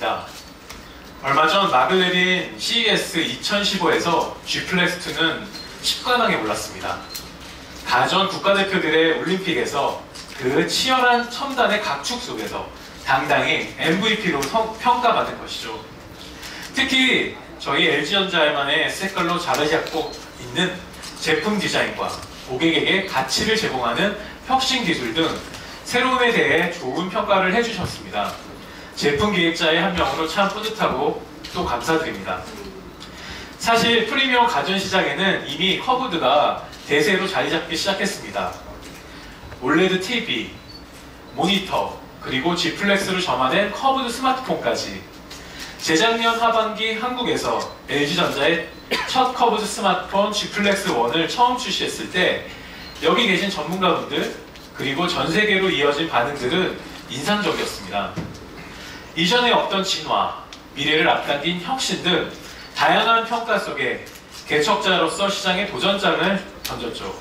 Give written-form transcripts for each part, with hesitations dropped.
반갑습니다. 얼마 전 막을 내린 CES 2015에서 G 플렉스2는 10관왕에 올랐습니다. 가전 국가대표들의 올림픽에서 그 치열한 첨단의 각축 속에서 당당히 MVP로 평가받은 것이죠. 특히 저희 LG전자만의 색깔로 자리 잡고 있는 제품 디자인과 고객에게 가치를 제공하는 혁신 기술 등 새로움에 대해 좋은 평가를 해주셨습니다. 제품 기획자의 한 명으로 참 뿌듯하고 또 감사드립니다. 사실 프리미엄 가전 시장에는 이미 커브드가 대세로 자리 잡기 시작했습니다. 올레드 TV, 모니터, 그리고 G 플렉스로 점화된 커브드 스마트폰까지 재작년 하반기 한국에서 LG전자의 첫 커브드 스마트폰 G 플렉스 1을 처음 출시했을 때 여기 계신 전문가분들 그리고 전 세계로 이어진 반응들은 인상적이었습니다. 이전에 없던 진화, 미래를 앞당긴 혁신 등 다양한 평가 속에 개척자로서 시장에 도전장을 던졌죠.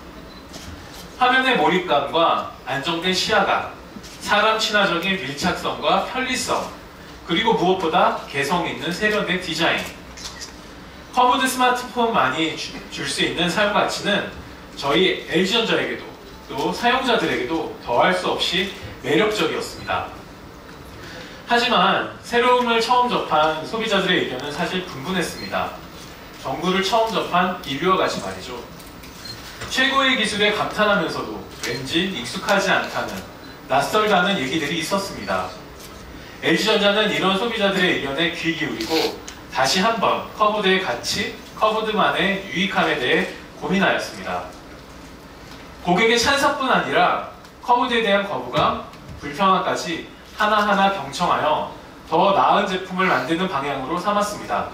화면의 몰입감과 안정된 시야감, 사람 친화적인 밀착성과 편리성, 그리고 무엇보다 개성 있는 세련된 디자인. 커브드 스마트폰만이 줄 수 있는 사용 가치는 저희 LG전자에게도 또 사용자들에게도 더할 수 없이 매력적이었습니다. 하지만 새로움을 처음 접한 소비자들의 의견은 사실 분분했습니다. 정부를 처음 접한 인류와 같이 말이죠. 최고의 기술에 감탄하면서도 왠지 익숙하지 않다는, 낯설다는 얘기들이 있었습니다. LG전자는 이런 소비자들의 의견에 귀 기울이고 다시 한번 커브드의 가치, 커브드만의 유익함에 대해 고민하였습니다. 고객의 찬사뿐 아니라 커브드에 대한 거부감, 불평함까지 하나하나 경청하여 더 나은 제품을 만드는 방향으로 삼았습니다.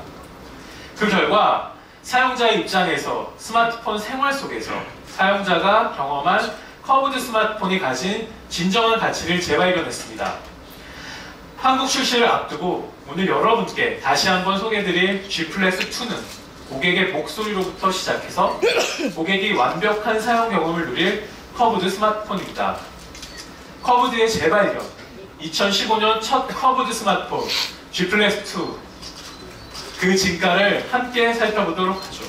그 결과 사용자의 입장에서 스마트폰 생활 속에서 사용자가 경험한 커브드 스마트폰이 가진 진정한 가치를 재발견했습니다. 한국 출시를 앞두고 오늘 여러분께 다시 한번 소개해드릴 G 플렉스2는 고객의 목소리로부터 시작해서 고객이 완벽한 사용 경험을 누릴 커브드 스마트폰입니다. 커브드의 재발견, 2015년 첫 커브드 스마트폰 G 플렉스2, 그 진가를 함께 살펴보도록 하죠.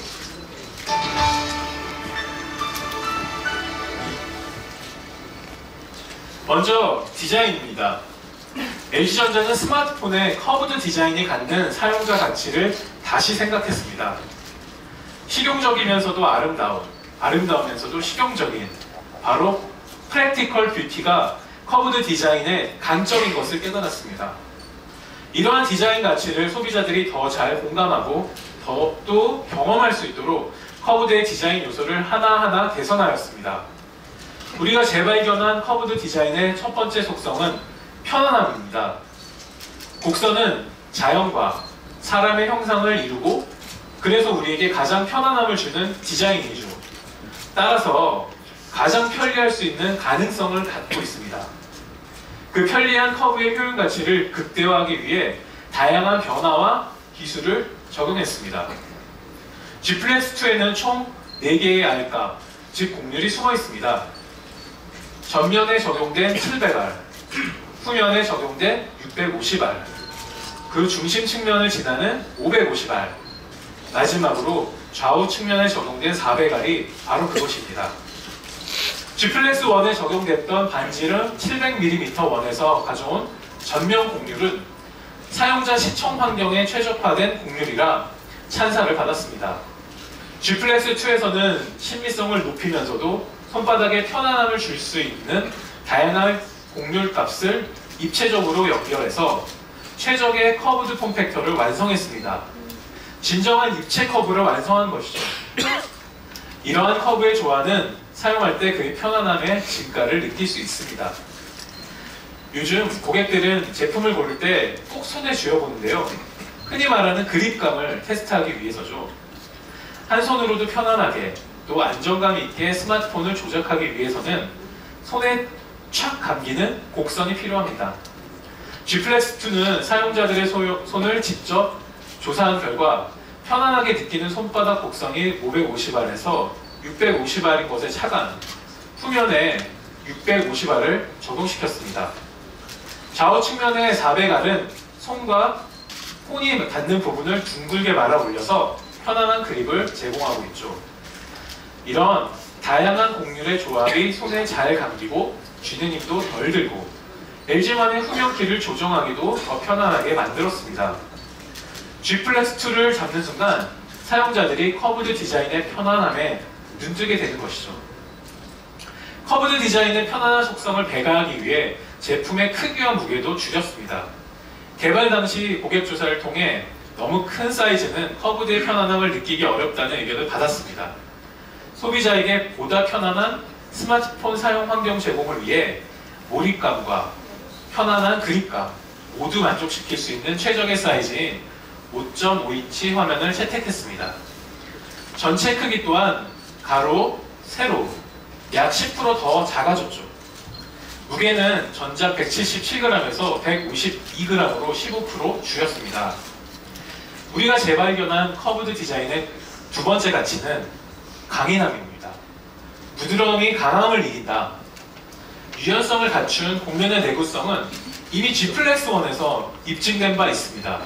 먼저 디자인입니다. LG전자는 스마트폰의 커브드 디자인이 갖는 사용자 가치를 다시 생각했습니다. 실용적이면서도 아름다우면서도 실용적인 바로 프랙티컬 뷰티가 커브드 디자인의 강점인 것을 깨달았습니다. 이러한 디자인 가치를 소비자들이 더 잘 공감하고 또 경험할 수 있도록 커브드의 디자인 요소를 하나하나 개선하였습니다. 우리가 재발견한 커브드 디자인의 첫 번째 속성은 편안함입니다. 곡선은 자연과 사람의 형상을 이루고 그래서 우리에게 가장 편안함을 주는 디자인이죠. 따라서 가장 편리할 수 있는 가능성을 갖고 있습니다. 그 편리한 커브의 효용 가치를 극대화하기 위해 다양한 변화와 기술을 적용했습니다. G 플렉스2에는 총 4개의 R값, 즉 곡률이 숨어 있습니다. 전면에 적용된 700R, 후면에 적용된 650R, 그 중심 측면을 지나는 550R, 마지막으로 좌우 측면에 적용된 400R이 바로 그것입니다. G 플렉스1에 적용됐던 반지름 700mm 원에서 가져온 전면 곡률은 사용자 시청 환경에 최적화된 곡률이라 찬사를 받았습니다. G 플렉스2에서는 신미성을 높이면서도 손바닥에 편안함을 줄 수 있는 다양한 곡률 값을 입체적으로 연결해서 최적의 커브드 폼 팩터를 완성했습니다. 진정한 입체 커브를 완성한 것이죠. 이러한 커브의 조화는 사용할 때 그의 편안함의 진가를 느낄 수 있습니다. 요즘 고객들은 제품을 고를 때 꼭 손에 쥐어보는데요. 흔히 말하는 그립감을 테스트하기 위해서죠. 한 손으로도 편안하게 또 안정감 있게 스마트폰을 조작하기 위해서는 손에 촥 감기는 곡선이 필요합니다. G 플렉스2는 사용자들의 손을 직접 조사한 결과 편안하게 느끼는 손바닥 곡선이 550R에서 650R인 것에 차감, 후면에 650R을 적용시켰습니다. 좌우 측면의 400R은 손과 폰이 닿는 부분을 둥글게 말아 올려서 편안한 그립을 제공하고 있죠. 이런 다양한 곡률의 조합이 손에 잘 감기고 쥐는 힘도 덜 들고 LG만의 후면키를 조정하기도 더 편안하게 만들었습니다. G 플렉스2를 잡는 순간 사용자들이 커브드 디자인의 편안함에 눈뜨게 되는 것이죠. 커브드 디자인의 편안한 속성을 배가하기 위해 제품의 크기와 무게도 줄였습니다. 개발 당시 고객 조사를 통해 너무 큰 사이즈는 커브드의 편안함을 느끼기 어렵다는 의견을 받았습니다. 소비자에게 보다 편안한 스마트폰 사용 환경 제공을 위해 몰입감과 편안한 그립감 모두 만족시킬 수 있는 최적의 사이즈인 5.5인치 화면을 채택했습니다. 전체 크기 또한 가로, 세로 약 10% 더 작아졌죠. 무게는 전작 177g에서 152g으로 15% 줄였습니다. 우리가 재발견한 커브드 디자인의 두 번째 가치는 강인함입니다. 부드러움이 강함을 이긴다. 유연성을 갖춘 곡면의 내구성은 이미 G 플렉스1에서 입증된 바 있습니다.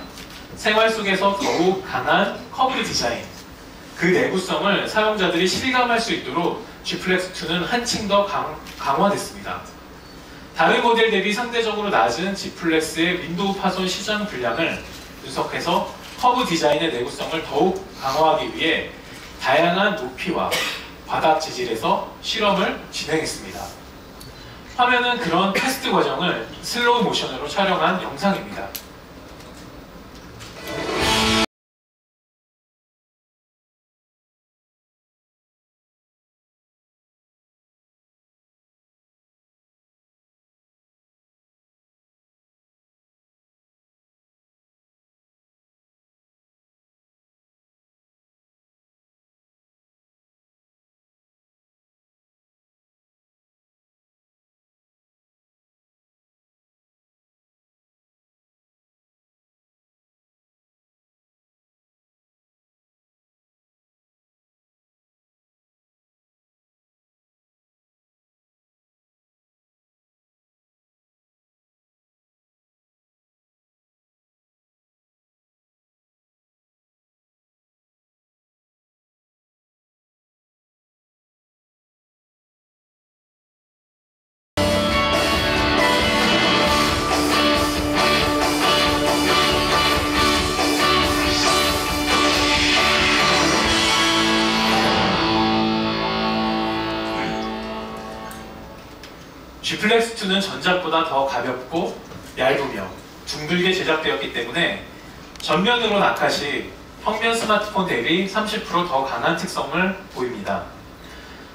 생활 속에서 더욱 강한 커브드 디자인, 그 내구성을 사용자들이 실감할 수 있도록 G 플렉스2는 한층 더 강화됐습니다. 다른 모델 대비 상대적으로 낮은 G 플렉스의 윈도우 파손 시장 분량을 분석해서 커브 디자인의 내구성을 더욱 강화하기 위해 다양한 높이와 바닥 재질에서 실험을 진행했습니다. 화면은 그런 테스트 과정을 슬로우 모션으로 촬영한 영상입니다. G 플렉스2는 전작보다 더 가볍고 얇으며 둥글게 제작되었기 때문에 전면으로 낙하시 평면 스마트폰 대비 30% 더 강한 특성을 보입니다.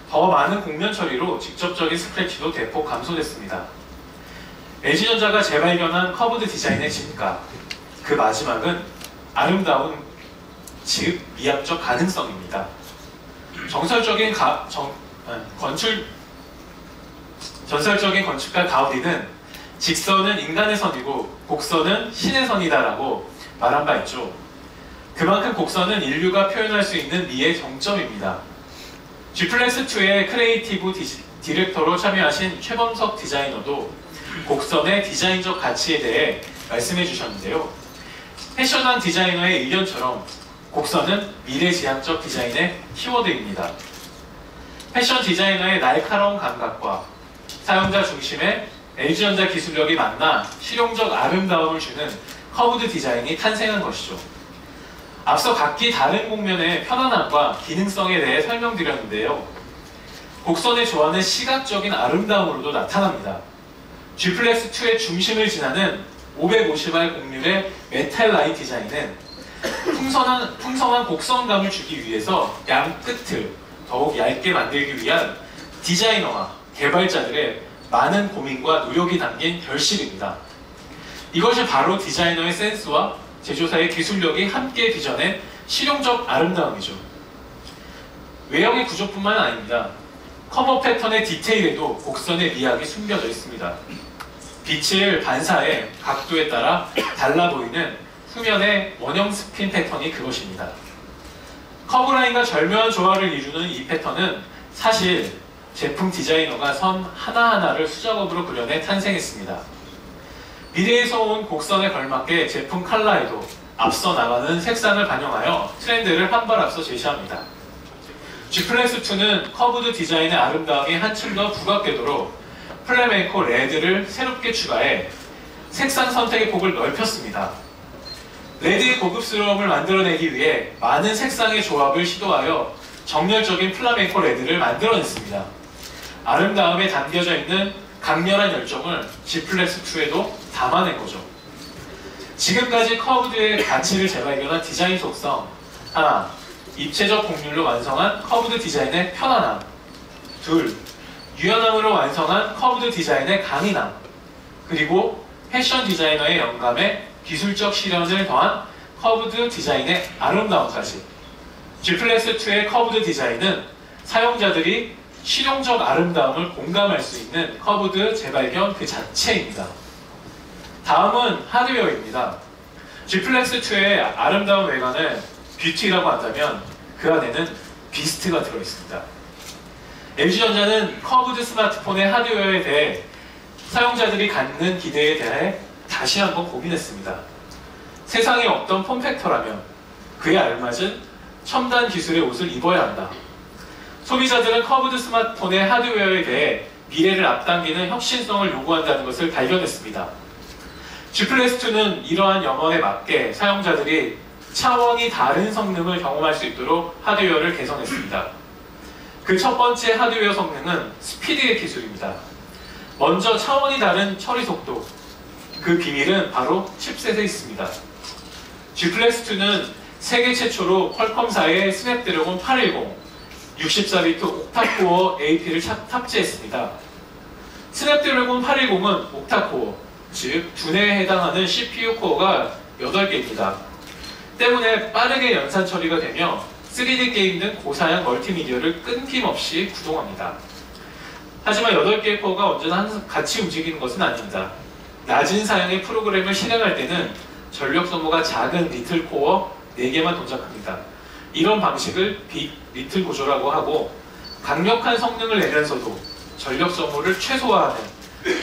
더 많은 곡면 처리로 직접적인 스크래치도 대폭 감소됐습니다. LG전자가 재발견한 커브드 디자인의 진가, 그 마지막은 아름다운, 즉 미학적 가능성입니다. 전설적인 건축가 가우디는 직선은 인간의 선이고 곡선은 신의 선이다라고 말한 바 있죠. 그만큼 곡선은 인류가 표현할 수 있는 미의 정점입니다. G 플렉스2의 크리에이티브 디렉터로 참여하신 최범석 디자이너도 곡선의 디자인적 가치에 대해 말씀해 주셨는데요. 패셔넌 디자이너의 의견처럼 곡선은 미래지향적 디자인의 키워드입니다. 패션 디자이너의 날카로운 감각과 사용자 중심의 LG전자 기술력이 만나 실용적 아름다움을 주는 커브드 디자인이 탄생한 것이죠. 앞서 각기 다른 곡면의 편안함과 기능성에 대해 설명드렸는데요. 곡선의 조화는 시각적인 아름다움으로도 나타납니다. G 플렉스2의 중심을 지나는 550R 곡률의 메탈 라인 디자인은 풍성한 곡선감을 주기 위해서 양 끝을 더욱 얇게 만들기 위한 디자이너와 개발자들의 많은 고민과 노력이 담긴 결실입니다. 이것이 바로 디자이너의 센스와 제조사의 기술력이 함께 빚어낸 실용적 아름다움이죠. 외형의 구조뿐만 아닙니다. 커버 패턴의 디테일에도 곡선의 미학이 숨겨져 있습니다. 빛을 반사해 각도에 따라 달라 보이는 후면의 원형 스핀 패턴이 그것입니다. 커브라인과 절묘한 조화를 이루는 이 패턴은 사실 제품 디자이너가 선 하나하나를 수작업으로 그려내 탄생했습니다. 미래에서 온 곡선에 걸맞게 제품 컬러에도 앞서 나가는 색상을 반영하여 트렌드를 한 발 앞서 제시합니다. G플렉스2는 커브드 디자인의 아름다움이 한층 더 부각되도록 플라멩코 레드를 새롭게 추가해 색상 선택의 폭을 넓혔습니다. 레드의 고급스러움을 만들어내기 위해 많은 색상의 조합을 시도하여 정열적인 플라멩코 레드를 만들어냈습니다. 아름다움에 담겨져 있는 강렬한 열정을 G플렉스2에도 담아낸 거죠. 지금까지 커브드의 가치를 재발견한 디자인 속성 하나, 입체적 곡률로 완성한 커브드 디자인의 편안함. 둘, 유연함으로 완성한 커브드 디자인의 강인함. 그리고 패션 디자이너의 영감에 기술적 실현을 더한 커브드 디자인의 아름다움까지. G플렉스2의 커브드 디자인은 사용자들이 실용적 아름다움을 공감할 수 있는 커브드 재발견 그 자체입니다. 다음은 하드웨어입니다. G플렉스2의 아름다운 외관을 뷰티라고 한다면 그 안에는 비스트가 들어있습니다. LG전자는 커브드 스마트폰의 하드웨어에 대해 사용자들이 갖는 기대에 대해 다시 한번 고민했습니다. 세상에 없던 폼팩터라면 그에 알맞은 첨단 기술의 옷을 입어야 한다. 소비자들은 커브드 스마트폰의 하드웨어에 대해 미래를 앞당기는 혁신성을 요구한다는 것을 발견했습니다. G플렉스2는 이러한 염원에 맞게 사용자들이 차원이 다른 성능을 경험할 수 있도록 하드웨어를 개선했습니다. 그 첫 번째 하드웨어 성능은 스피드의 기술입니다. 먼저 차원이 다른 처리 속도, 그 비밀은 바로 칩셋에 있습니다. G플렉스2는 세계 최초로 퀄컴사의 스냅드래곤 810, 64비트 옥타코어 AP를 탑재했습니다. 스냅드래곤 810은 옥타코어, 즉 두뇌에 해당하는 CPU 코어가 8개입니다. 때문에 빠르게 연산 처리가 되며 3D 게임 등 고사양 멀티미디어를 끊김없이 구동합니다. 하지만 8개의 코어가 언제나 같이 움직이는 것은 아닙니다. 낮은 사양의 프로그램을 실행할 때는 전력 소모가 작은 리틀 코어 4개만 동작합니다. 이런 방식을 빅 리틀 구조라고 하고, 강력한 성능을 내면서도 전력 소모를 최소화하는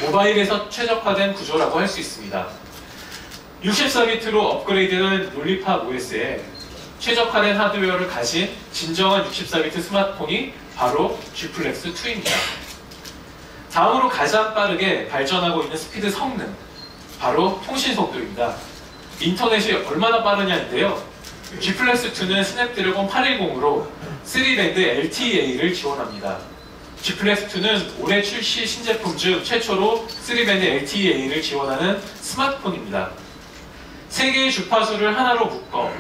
모바일에서 최적화된 구조라고 할 수 있습니다. 64비트로 업그레이드된 롤리팝 OS에 최적화된 하드웨어를 가진 진정한 64비트 스마트폰이 바로 G플렉스2입니다. 다음으로 가장 빠르게 발전하고 있는 스피드 성능, 바로 통신 속도입니다. 인터넷이 얼마나 빠르냐인데요. G플렉스2는 스냅드래곤 810으로 3밴드 LTEA를 지원합니다. G플렉스2는 올해 출시 신제품 중 최초로 3밴드 LTEA를 지원하는 스마트폰입니다. 3개의 주파수를 하나로 묶어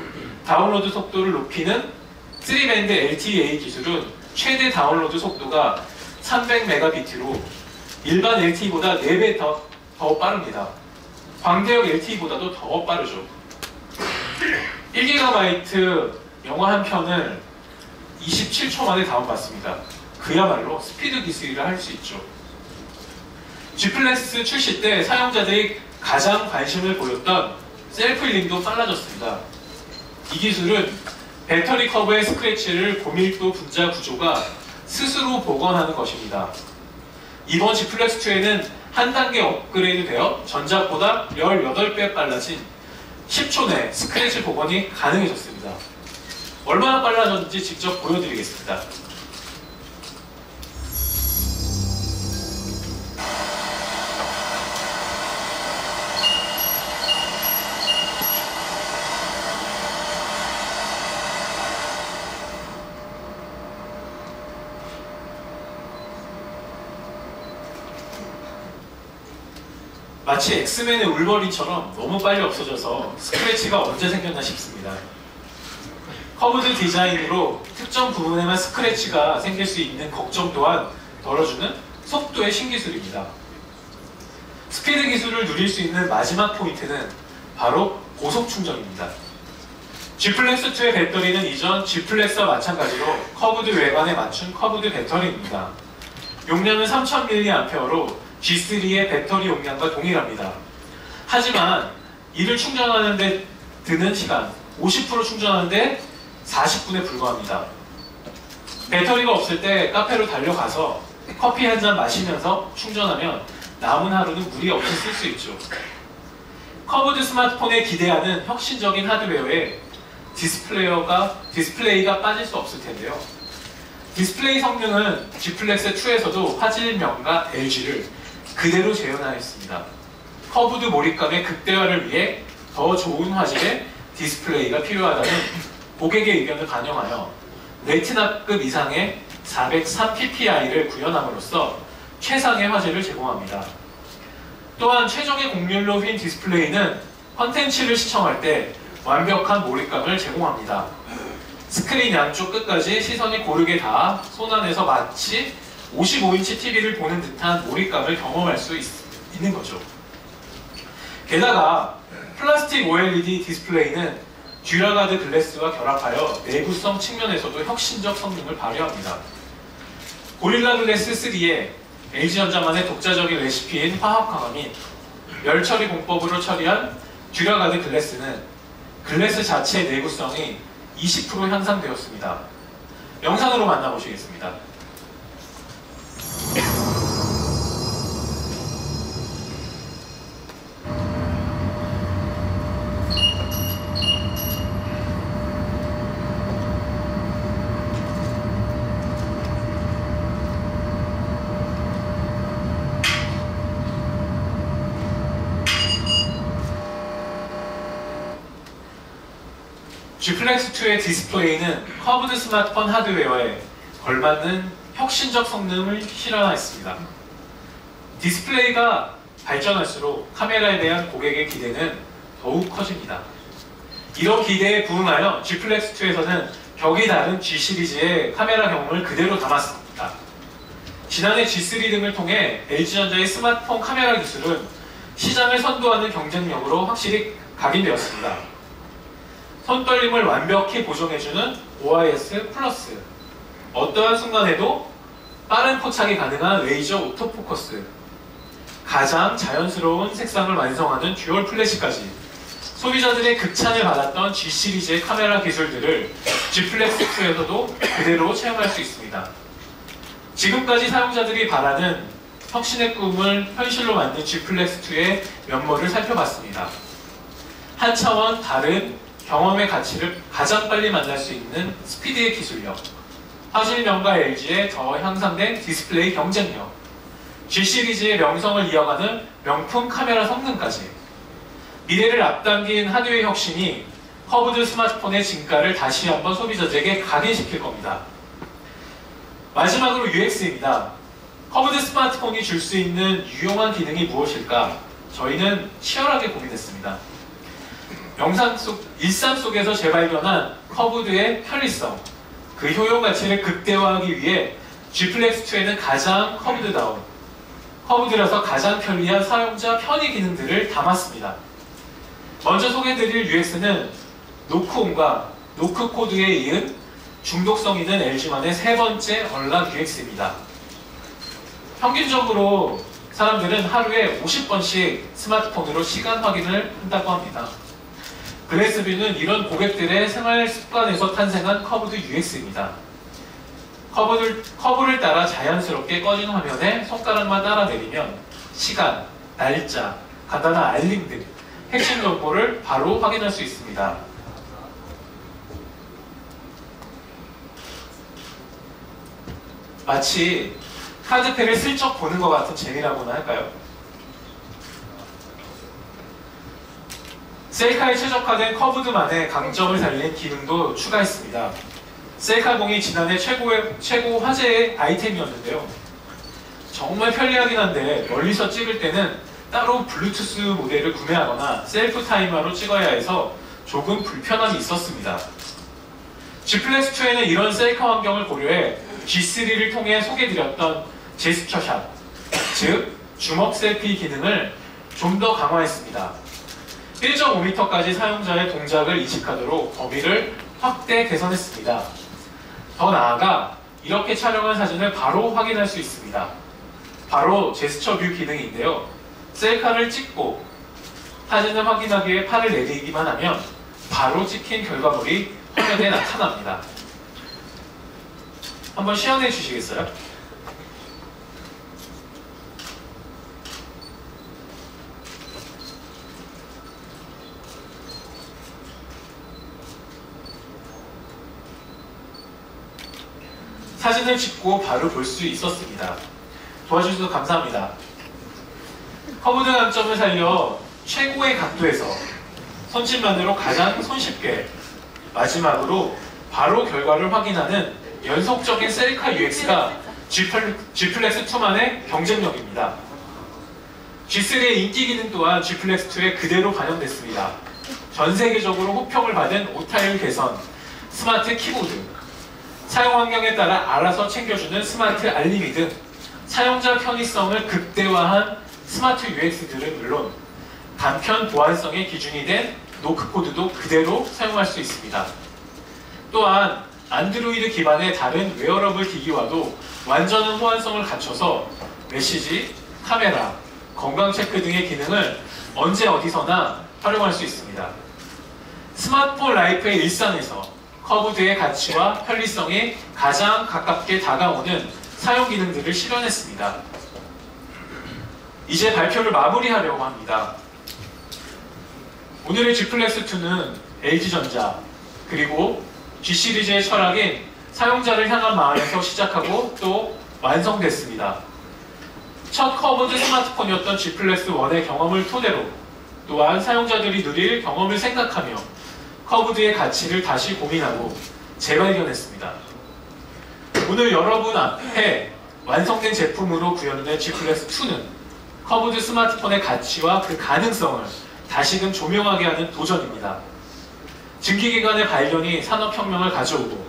다운로드 속도를 높이는 3밴드 LTEA 기술은 최대 다운로드 속도가 300Mb로 일반 LTE보다 4배 더 빠릅니다. 광대역 LTE보다도 더 빠르죠. 1GB 영화 한 편을 27초 만에 다운받습니다. 그야말로 스피드 기술이라 할 수 있죠. G플렉스 출시 때 사용자들이 가장 관심을 보였던 셀프 힐링도 빨라졌습니다. 이 기술은 배터리 커브의 스크래치를 고밀도 분자 구조가 스스로 복원하는 것입니다. 이번 G플렉스2에는 한 단계 업그레이드 되어 전작보다 18배 빨라진 10초 내 스크래치 복원이 가능해졌습니다. 얼마나 빨라졌는지 직접 보여드리겠습니다. 마치 엑스맨의 울버린처럼 너무 빨리 없어져서 스크래치가 언제 생겼나 싶습니다. 커브드 디자인으로 특정 부분에만 스크래치가 생길 수 있는 걱정 또한 덜어주는 속도의 신기술입니다. 스피드 기술을 누릴 수 있는 마지막 포인트는 바로 고속 충전입니다. G플렉스2의 배터리는 이전 G플렉스와 마찬가지로 커브드 외관에 맞춘 커브드 배터리입니다. 용량은 3000mAh로 G3의 배터리 용량과 동일합니다. 하지만 이를 충전하는 데 드는 시간 50% 충전하는데 40분에 불과합니다. 배터리가 없을 때 카페로 달려가서 커피 한 잔 마시면서 충전하면 남은 하루는 무리 없이 쓸 수 있죠. 커브드 스마트폰에 기대하는 혁신적인 하드웨어에 디스플레이가 빠질 수 없을 텐데요. 디스플레이 성능은 G 플렉스 2에서도 화질 명가 LG를 그대로 재현하였습니다. 커브드 몰입감의 극대화를 위해 더 좋은 화질의 디스플레이가 필요하다는 고객의 의견을 반영하여 레티나급 이상의 403ppi를 구현함으로써 최상의 화질을 제공합니다. 또한 최적의 곡률로 휜 디스플레이는 컨텐츠를 시청할 때 완벽한 몰입감을 제공합니다. 스크린 양쪽 끝까지 시선이 고르게 닿아 손 안에서 마치 55인치 TV를 보는 듯한 몰입감을 경험할 수 있는 거죠. 게다가 플라스틱 OLED 디스플레이는 듀라가드 글래스와 결합하여 내구성 측면에서도 혁신적 성능을 발휘합니다. 고릴라 글래스 3에 LG전자만의 독자적인 레시피인 화학 강화 및 열 처리 공법으로 처리한 듀라가드 글래스는 글래스 자체의 내구성이 20% 향상되었습니다. 영상으로 만나보시겠습니다. G 플렉스 2의 디스플레이는 커브드 스마트폰 하드웨어에 걸맞는 혁신적 성능을 실현하였습니다. 디스플레이가 발전할수록 카메라에 대한 고객의 기대는 더욱 커집니다. 이런 기대에 부응하여 G 플렉스 2에서는 격이 다른 G 시리즈의 카메라 경험을 그대로 담았습니다. 지난해 G3 등을 통해 LG전자의 스마트폰 카메라 기술은 시장을 선도하는 경쟁력으로 확실히 각인되었습니다. 손떨림을 완벽히 보정해주는 OIS 플러스, 어떠한 순간에도 빠른 포착이 가능한 레이저 오토포커스, 가장 자연스러운 색상을 완성하는 듀얼 플래시까지 소비자들의 극찬을 받았던 G 시리즈의 카메라 기술들을 G 플렉스 2에서도 그대로 체험할 수 있습니다. 지금까지 사용자들이 바라는 혁신의 꿈을 현실로 만든 G 플렉스 2의 면모를 살펴봤습니다. 한 차원 다른 경험의 가치를 가장 빨리 만날 수 있는 스피드의 기술력, 화질 명가 LG의 더 향상된 디스플레이 경쟁력, G 시리즈의 명성을 이어가는 명품 카메라 성능까지 미래를 앞당긴 하드웨어 혁신이 커브드 스마트폰의 진가를 다시 한번 소비자들에게 각인시킬 겁니다. 마지막으로 UX입니다. 커브드 스마트폰이 줄 수 있는 유용한 기능이 무엇일까? 저희는 치열하게 고민했습니다. 일상 속에서 재발견한 커브드의 편리성, 그 효용 가치를 극대화하기 위해 G 플렉스 2에는 가장 커브드라서 가장 편리한 사용자 편의 기능들을 담았습니다. 먼저 소개해드릴 UX는 노크온과 노크코드에 이은 중독성 있는 LG만의 세 번째 언락 UX입니다. 평균적으로 사람들은 하루에 50번씩 스마트폰으로 시간 확인을 한다고 합니다. 글래스뷰는 이런 고객들의 생활 습관에서 탄생한 커브드 UX입니다. 커브를 따라 자연스럽게 꺼진 화면에 손가락만 따라 내리면 시간, 날짜, 간단한 알림 등 핵심 정보를 바로 확인할 수 있습니다. 마치 카드패를 슬쩍 보는 것 같은 재미라고나 할까요? 셀카에 최적화된 커브드만의 강점을 살린 기능도 추가했습니다. 셀카봉이 지난해 최고 화제의 아이템이었는데요. 정말 편리하긴 한데 멀리서 찍을 때는 따로 블루투스 모델을 구매하거나 셀프 타이머로 찍어야 해서 조금 불편함이 있었습니다. G 플렉스 2에는 이런 셀카 환경을 고려해 G3를 통해 소개드렸던 제스처샷, 즉 주먹 셀피 기능을 좀 더 강화했습니다. 1.5m까지 사용자의 동작을 인식하도록 범위를 확대 개선했습니다. 더 나아가 이렇게 촬영한 사진을 바로 확인할 수 있습니다. 바로 제스처 뷰 기능인데요. 셀카를 찍고 사진을 확인하기 위해 팔을 내리기만 하면 바로 찍힌 결과물이 화면에 나타납니다. 한번 시연해 주시겠어요? 사진을 찍고 바로 볼 수 있었습니다. 도와주셔서 감사합니다. 커브드 강점을 살려 최고의 각도에서 손짓만으로 가장 손쉽게, 마지막으로 바로 결과를 확인하는 연속적인 셀카 UX가 G플렉스2만의 경쟁력입니다. G3의 인기 기능 또한 G플렉스2에 그대로 반영됐습니다. 전 세계적으로 호평을 받은 오타율 개선, 스마트 키보드, 사용 환경에 따라 알아서 챙겨주는 스마트 알림이 등 사용자 편의성을 극대화한 스마트 UX들은 물론 간편 보안성의 기준이 된 노크 코드도 그대로 사용할 수 있습니다. 또한 안드로이드 기반의 다른 웨어러블 기기와도 완전한 호환성을 갖춰서 메시지, 카메라, 건강 체크 등의 기능을 언제 어디서나 활용할 수 있습니다. 스마트폰 라이프의 일상에서 커브드의 가치와 편리성에 가장 가깝게 다가오는 사용 기능들을 실현했습니다. 이제 발표를 마무리하려고 합니다. 오늘의 G플렉스2는 LG전자 그리고 G시리즈의 철학인 사용자를 향한 마음에서 시작하고 또 완성됐습니다. 첫 커브드 스마트폰이었던 G플렉스1의 경험을 토대로 또한 사용자들이 누릴 경험을 생각하며 커브드의 가치를 다시 고민하고 재발견했습니다. 오늘 여러분 앞에 완성된 제품으로 구현된 G플렉스2는 커브드 스마트폰의 가치와 그 가능성을 다시금 조명하게 하는 도전입니다. 증기기관의 발견이 산업혁명을 가져오고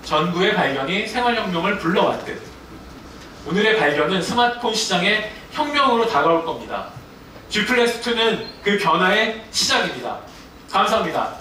전구의 발견이 생활혁명을 불러왔듯 오늘의 발견은 스마트폰 시장의 혁명으로 다가올 겁니다. G플렉스2는 그 변화의 시작입니다. 감사합니다.